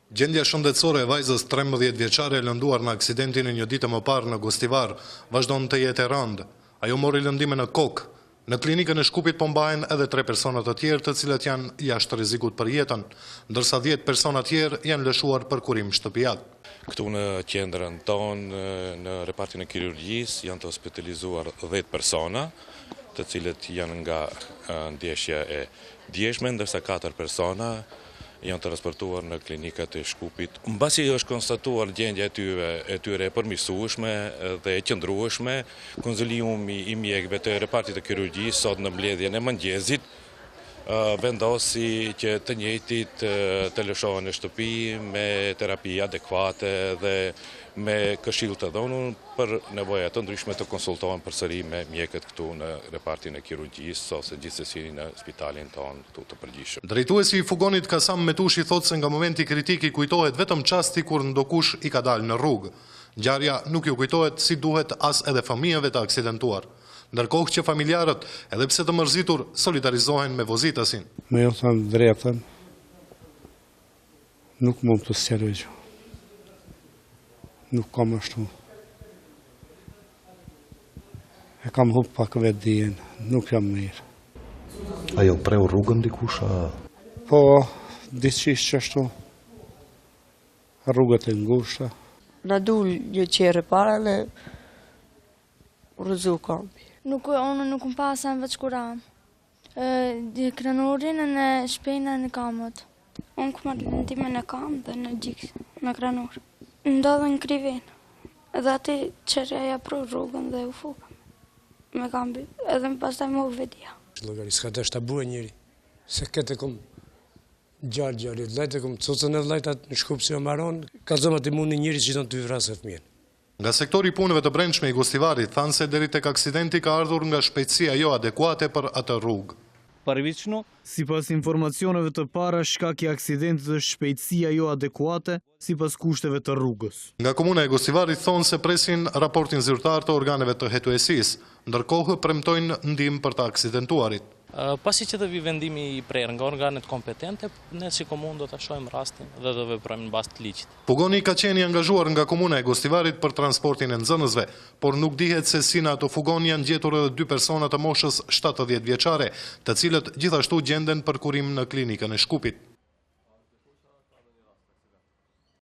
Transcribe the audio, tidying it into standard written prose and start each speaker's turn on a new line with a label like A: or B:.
A: Gjendja shëndetësore e vajzës 13 vjeçare e lënduar në aksidentin e një ditë më parë në Gostivar vazhdon të jetë e rëndë. Ajo mori lëndime në kokë. Në klinikën e Shkupit po mbahen edhe 3 persona të tjerë të cilët janë jashtë rrezikut për jetën, ndërsa 10 persona tjerë janë lëshuar për kurim shtëpiak.
B: Këtu në qendrën tonë, në repartin e kirurgjisë, janë të hospitalizuar 10 persona, të cilët janë nga ndjeshja e djeshme, ndërsa 4 persona janë transportuar në klinikat e Shkupit. Mbasi është konstatuar gjendja e tyre e përmirësueshme dhe e qëndrueshme, konziliumi i mjekëve të repartit të kirurgjisë sot në mbledhjen e mëngjesit vendosi që të njëjtit të lëshohen në shtëpi me terapi adekuate dhe me këshill të dhënur për nevoja të ndryshme të konsultohen përsëri me mjekët këtu në repartin e kirurgjisë ose gjithsesi në spitalin tonë këtu të përgjithshëm.
A: Drejtuesi i fugonit Kasam Metushi thotë se nga momenti kritik i kujtohet vetëm çasti kur ndokush i ka dalë në rrugë. Ngjarja nuk ju kujtohet si duhet as edhe fëmijëve të aksidentuar. Ndërkohë që familjarët, edhe pse të mërzitur, solidarizohen me vozitasin.
C: Me jo thënë drejtën, nuk mund të sqaroj gjë. Nuk kam ashtu. E kam hup pak vetë dijen, nuk jam mirë.
D: Ajo preu rrugën dikush?
C: Po, diçish që ashtu. Rrugët e ngushta.
E: Na dul një qere para dhe rëzu kampi.
F: Unë nuk më pasem veç kuram. Kranurin në shpejnë në kamët.
G: Unë këmë lëndime në kam dhe në gjikë, në kranur. Ndodhe në krivin. Edhe ati qërja pro rrugën dhe u fukën. Me kambi, edhe më pastaj më u vedia.
H: Logari, s'ka të është të buë njëri. Se këtë e kom gjarë, lejtë e kom cocën e lejtë në Shkup si o maron, ka zëmat i mund njëri që të të vrasë e fëmjen.
A: Nga sektori punëve të brendshme i Gostivarit, thanë se deri tek aksidenti ka ardhur nga shpejtësia jo adekuate për atë rrugë.
I: Përveçno, sipas informacioneve të para, shkaki i aksidentit është shpejtësia jo adekuate sipas kushteve të rrugës.
A: Nga komuna e Gostivarit thonë se presin raportin zyrtar të organeve të hetuesisë, ndërkohë premtojnë ndihmë për të aksidentuarit.
J: Pasi që të vi vendimi i prerë nga organet kompetente, ne si komunë do të shohim rastin dhe do veprojmë në bazë të ligjit.
A: Fugoni ka qenë i angazhuar nga komuna e Gostivarit për transportin e nxënësve, por nuk dihet se si në ato fugon janë gjetur edhe 2 persona të moshës 70 vjeçare, të cilët gjithashtu gjenden për kurim në klinikën e Shkupit.